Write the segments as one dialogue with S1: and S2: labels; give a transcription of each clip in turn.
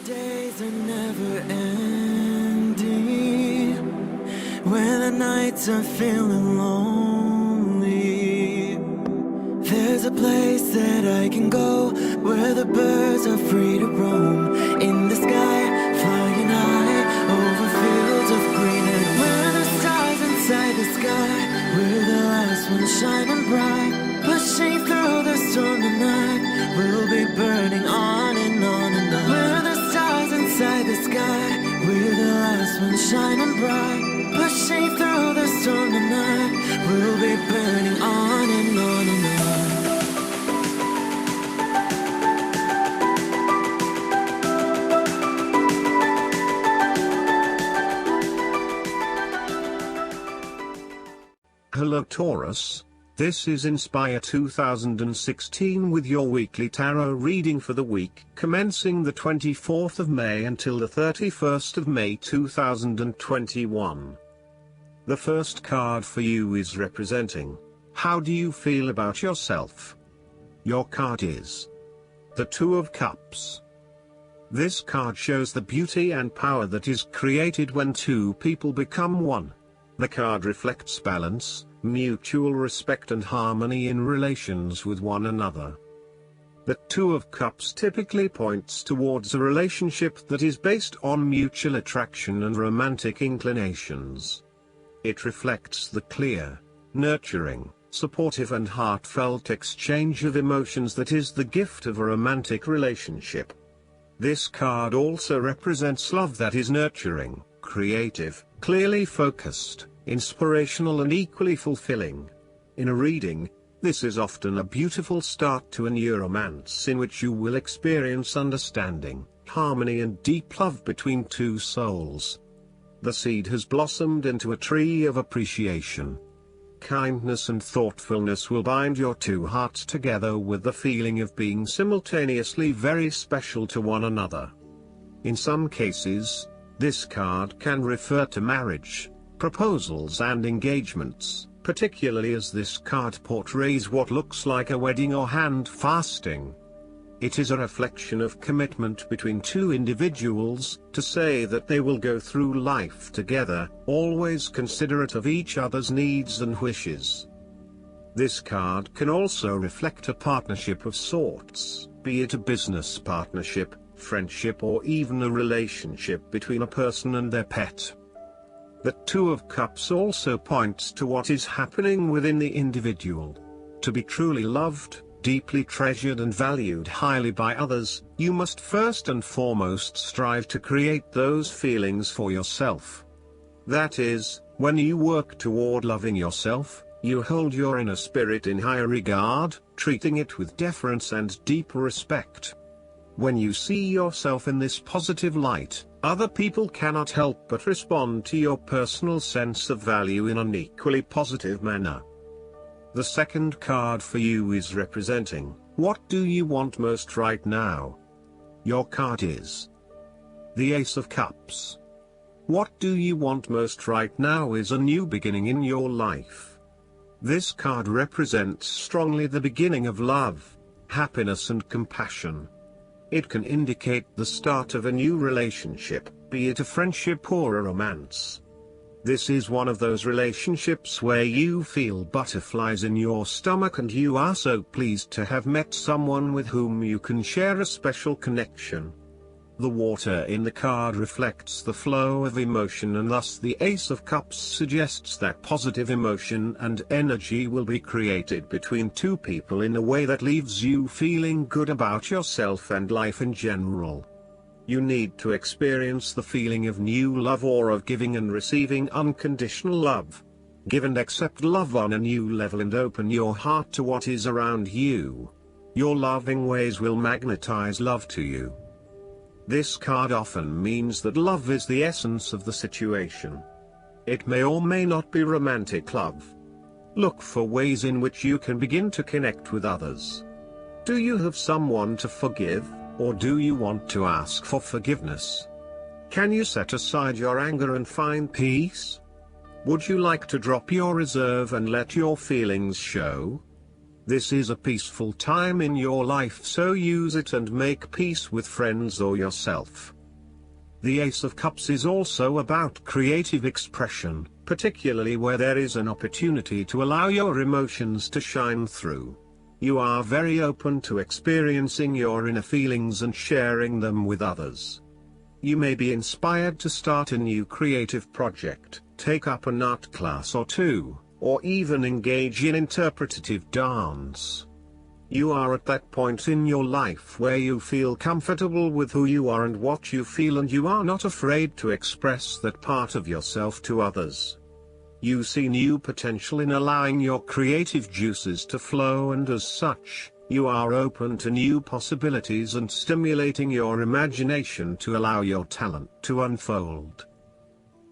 S1: days are never ending, when the nights are feeling lonely. There's a place that I can go, where the birds are free to roam, in the sky, flying high, over fields of green. And where the stars inside the sky, we're the last ones shining bright, pushing through the storm tonight. We'll be burning on and on and on. We're the stars inside the sky, we're the last ones shining bright, pushing through the storm tonight. We'll be burning on and on and on.
S2: Hello Taurus, this is Inspire 2016 with your weekly tarot reading for the week commencing the 24th of May until the 31st of May 2021. The first card for you is representing, how do you feel about yourself? Your card is the Two of Cups. This card shows the beauty and power that is created when two people become one. The card reflects balance, mutual respect and harmony in relations with one another. The Two of Cups typically points towards a relationship that is based on mutual attraction and romantic inclinations. It reflects the clear, nurturing, supportive and heartfelt exchange of emotions that is the gift of a romantic relationship. This card also represents love that is nurturing, creative, clearly focused, inspirational and equally fulfilling. In a reading, this is often a beautiful start to a new romance in which you will experience understanding, harmony and deep love between two souls. The seed has blossomed into a tree of appreciation. Kindness and thoughtfulness will bind your two hearts together with the feeling of being simultaneously very special to one another. In some cases, this card can refer to marriage, proposals and engagements, particularly as this card portrays what looks like a wedding or hand fasting. It is a reflection of commitment between two individuals, to say that they will go through life together, always considerate of each other's needs and wishes. This card can also reflect a partnership of sorts, be it a business partnership, friendship or even a relationship between a person and their pet. The Two of Cups also points to what is happening within the individual. To be truly loved, deeply treasured and valued highly by others, you must first and foremost strive to create those feelings for yourself. That is, when you work toward loving yourself, you hold your inner spirit in high regard, treating it with deference and deep respect. When you see yourself in this positive light, other people cannot help but respond to your personal sense of value in an equally positive manner. The second card for you is representing, what do you want most right now? Your card is the Ace of Cups. What do you want most right now is a new beginning in your life. This card represents strongly the beginning of love, happiness and compassion. It can indicate the start of a new relationship, be it a friendship or a romance. This is one of those relationships where you feel butterflies in your stomach and you are so pleased to have met someone with whom you can share a special connection. The water in the card reflects the flow of emotion and thus the Ace of Cups suggests that positive emotion and energy will be created between two people in a way that leaves you feeling good about yourself and life in general. You need to experience the feeling of new love or of giving and receiving unconditional love. Give and accept love on a new level and open your heart to what is around you. Your loving ways will magnetize love to you. This card often means that love is the essence of the situation. It may or may not be romantic love. Look for ways in which you can begin to connect with others. Do you have someone to forgive, or do you want to ask for forgiveness? Can you set aside your anger and find peace? Would you like to drop your reserve and let your feelings show? This is a peaceful time in your life, so use it and make peace with friends or yourself. The Ace of Cups is also about creative expression, particularly where there is an opportunity to allow your emotions to shine through. You are very open to experiencing your inner feelings and sharing them with others. You may be inspired to start a new creative project, take up an art class or two, or even engage in interpretative dance. You are at that point in your life where you feel comfortable with who you are and what you feel, and you are not afraid to express that part of yourself to others. You see new potential in allowing your creative juices to flow, and as such, you are open to new possibilities and stimulating your imagination to allow your talent to unfold.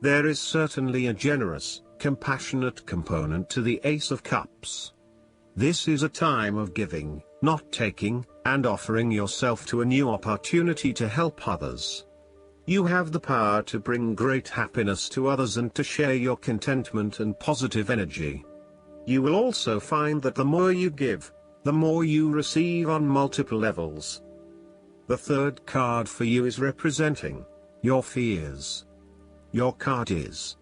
S2: There is certainly a generous, compassionate component to the Ace of Cups. This is a time of giving, not taking, and offering yourself to a new opportunity to help others. You have the power to bring great happiness to others and to share your contentment and positive energy. You will also find that the more you give, the more you receive on multiple levels. The third card for you is representing your fears. Your card is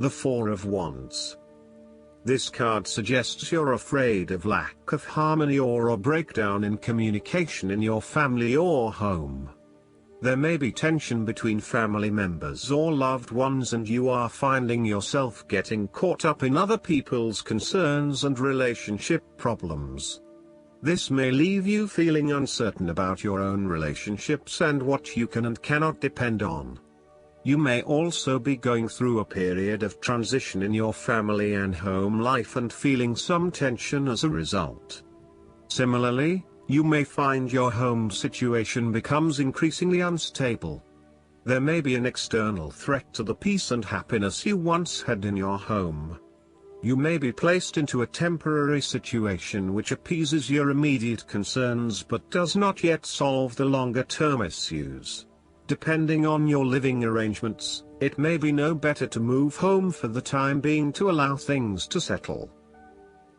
S2: the Four of Wands. This card suggests you're afraid of lack of harmony or a breakdown in communication in your family or home. There may be tension between family members or loved ones, and you are finding yourself getting caught up in other people's concerns and relationship problems. This may leave you feeling uncertain about your own relationships and what you can and cannot depend on. You may also be going through a period of transition in your family and home life and feeling some tension as a result. Similarly, you may find your home situation becomes increasingly unstable. There may be an external threat to the peace and happiness you once had in your home. You may be placed into a temporary situation which appeases your immediate concerns but does not yet solve the longer-term issues. Depending on your living arrangements, it may be no better to move home for the time being to allow things to settle.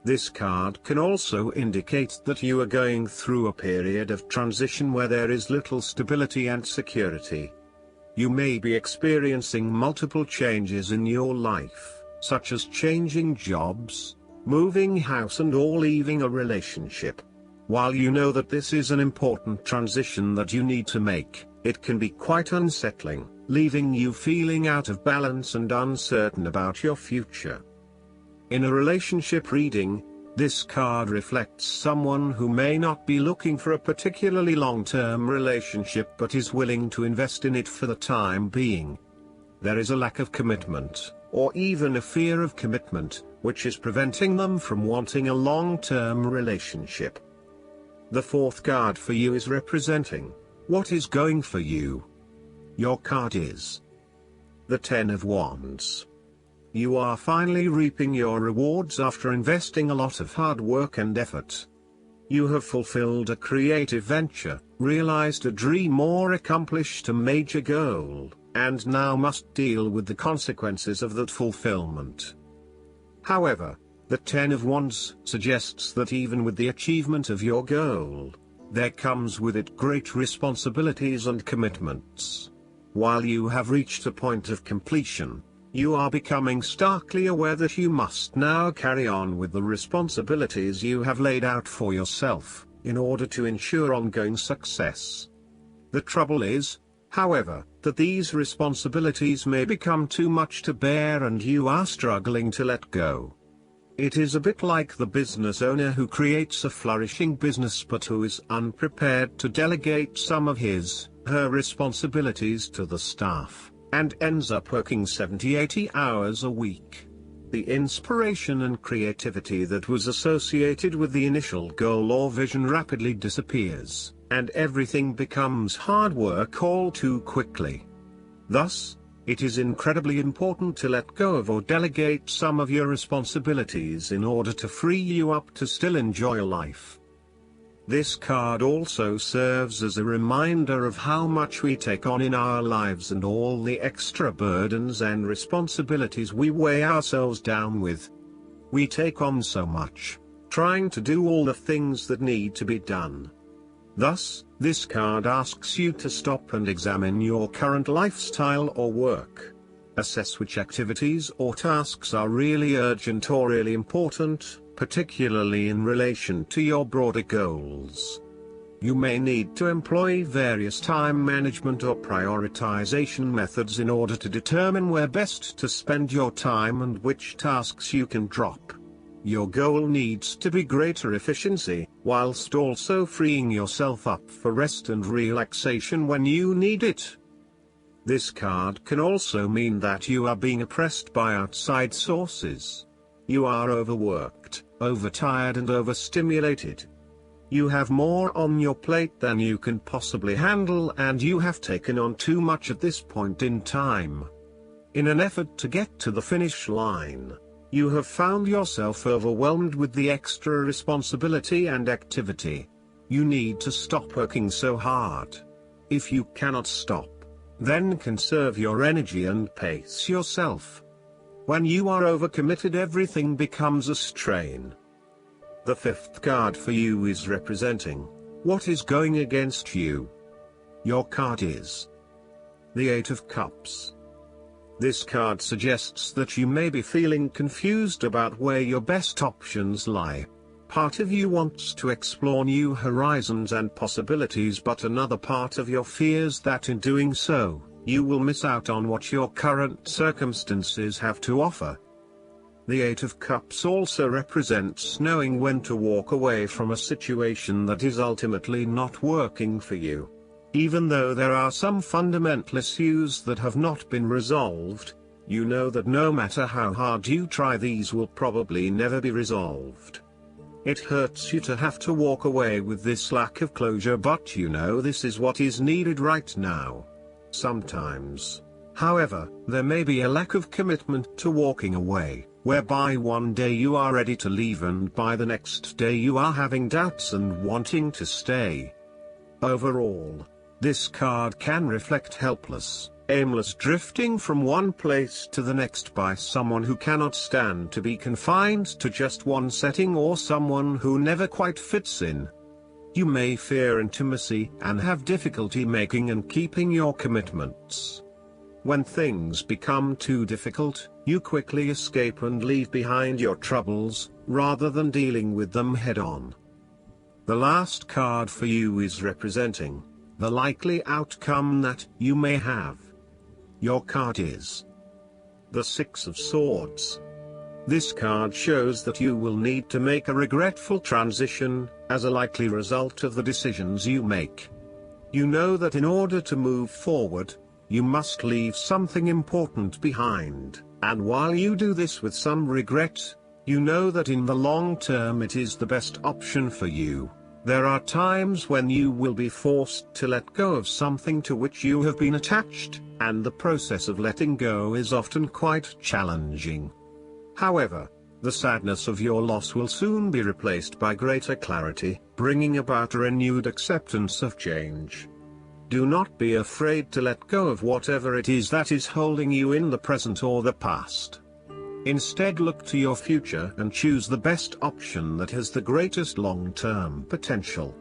S2: This card can also indicate that you are going through a period of transition where there is little stability and security. You may be experiencing multiple changes in your life, such as changing jobs, moving house, or leaving a relationship. While you know that this is an important transition that you need to make, it can be quite unsettling, leaving you feeling out of balance and uncertain about your future. In a relationship reading, this card reflects someone who may not be looking for a particularly long-term relationship but is willing to invest in it for the time being. There is a lack of commitment, or even a fear of commitment, which is preventing them from wanting a long-term relationship. The fourth card for you is representing what is going for you. Your card is the Ten of Wands. You are finally reaping your rewards after investing a lot of hard work and effort. You have fulfilled a creative venture, realized a dream, or accomplished a major goal, and now must deal with the consequences of that fulfillment. However, the Ten of Wands suggests that even with the achievement of your goal, there comes with it great responsibilities and commitments. While you have reached a point of completion, you are becoming starkly aware that you must now carry on with the responsibilities you have laid out for yourself, in order to ensure ongoing success. The trouble is, however, that these responsibilities may become too much to bear and you are struggling to let go. It is a bit like the business owner who creates a flourishing business but who is unprepared to delegate some of her responsibilities to the staff, and ends up working 70-80 hours a week. The inspiration and creativity that was associated with the initial goal or vision rapidly disappears, and everything becomes hard work all too quickly. Thus, it is incredibly important to let go of or delegate some of your responsibilities in order to free you up to still enjoy life. This card also serves as a reminder of how much we take on in our lives and all the extra burdens and responsibilities we weigh ourselves down with. We take on so much, trying to do all the things that need to be done. Thus, this card asks you to stop and examine your current lifestyle or work. Assess which activities or tasks are really urgent or really important, particularly in relation to your broader goals. You may need to employ various time management or prioritization methods in order to determine where best to spend your time and which tasks you can drop. Your goal needs to be greater efficiency, whilst also freeing yourself up for rest and relaxation when you need it. This card can also mean that you are being oppressed by outside sources. You are overworked, overtired and overstimulated. You have more on your plate than you can possibly handle, and you have taken on too much at this point in time. In an effort to get to the finish line, you have found yourself overwhelmed with the extra responsibility and activity. You need to stop working so hard. If you cannot stop, then conserve your energy and pace yourself. When you are overcommitted, everything becomes a strain. The fifth card for you is representing what is going against you. Your card is the Eight of Cups. This card suggests that you may be feeling confused about where your best options lie. Part of you wants to explore new horizons and possibilities, but another part of your fears that in doing so, you will miss out on what your current circumstances have to offer. The Eight of Cups also represents knowing when to walk away from a situation that is ultimately not working for you. Even though there are some fundamental issues that have not been resolved, you know that no matter how hard you try, these will probably never be resolved. It hurts you to have to walk away with this lack of closure, but you know this is what is needed right now. Sometimes, however, there may be a lack of commitment to walking away, whereby one day you are ready to leave and by the next day you are having doubts and wanting to stay. Overall, this card can reflect helpless, aimless drifting from one place to the next by someone who cannot stand to be confined to just one setting, or someone who never quite fits in. You may fear intimacy and have difficulty making and keeping your commitments. When things become too difficult, you quickly escape and leave behind your troubles, rather than dealing with them head-on. The last card for you is representing the likely outcome that you may have. Your card is the Six of Swords. This card shows that you will need to make a regretful transition, as a likely result of the decisions you make. You know that in order to move forward, you must leave something important behind, and while you do this with some regret, you know that in the long term it is the best option for you. There are times when you will be forced to let go of something to which you have been attached, and the process of letting go is often quite challenging. However, the sadness of your loss will soon be replaced by greater clarity, bringing about a renewed acceptance of change. Do not be afraid to let go of whatever it is that is holding you in the present or the past. Instead, look to your future and choose the best option that has the greatest long-term potential.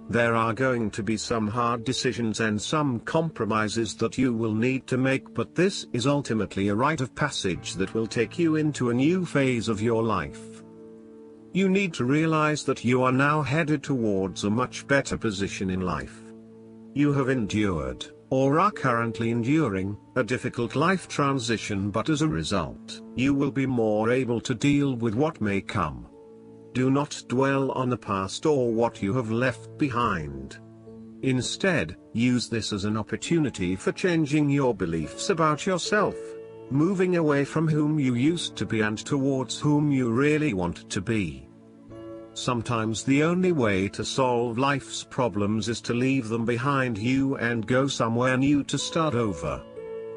S2: There are going to be some hard decisions and some compromises that you will need to make, but this is ultimately a rite of passage that will take you into a new phase of your life. You need to realize that you are now headed towards a much better position in life. You have endured, or are currently enduring, a difficult life transition, but as a result, you will be more able to deal with what may come. Do not dwell on the past or what you have left behind. Instead, use this as an opportunity for changing your beliefs about yourself, moving away from whom you used to be and towards whom you really want to be. Sometimes the only way to solve life's problems is to leave them behind you and go somewhere new to start over.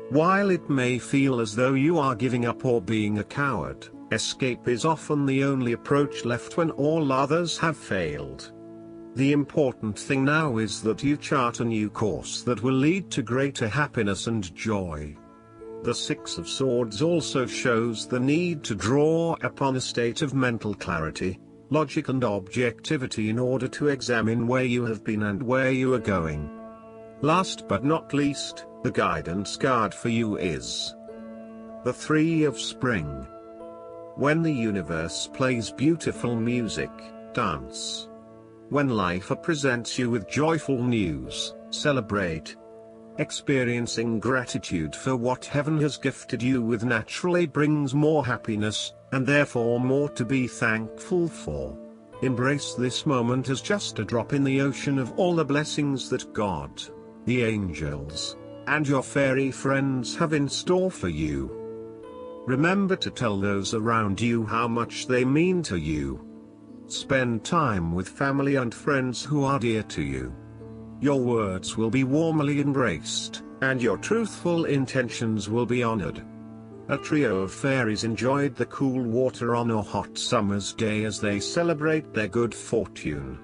S2: While it may feel as though you are giving up or being a coward, escape is often the only approach left when all others have failed. The important thing now is that you chart a new course that will lead to greater happiness and joy. The Six of Swords also shows the need to draw upon a state of mental clarity. logic and objectivity in order to examine where you have been and where you are going. Last but not least, the guidance card for you is the Three of Spring. When the universe plays beautiful music, dance. When life presents you with joyful news, celebrate. Experiencing gratitude for what heaven has gifted you with naturally brings more happiness, and therefore more to be thankful for. Embrace this moment as just a drop in the ocean of all the blessings that God, the angels, and your fairy friends have in store for you. Remember to tell those around you how much they mean to you. Spend time with family and friends who are dear to you. Your words will be warmly embraced, and your truthful intentions will be honored. A trio of fairies enjoyed the cool water on a hot summer's day as they celebrate their good fortune.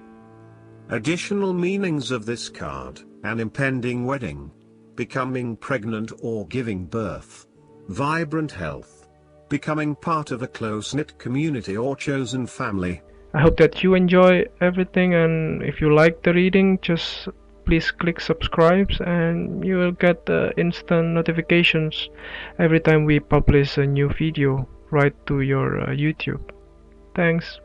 S2: Additional meanings of this card: an impending wedding, becoming pregnant or giving birth, vibrant health, becoming part of a close-knit community or chosen family.
S3: I hope that you enjoy everything, and if you like the reading, just please click subscribe and you will get instant notifications every time we publish a new video right to your YouTube. Thanks.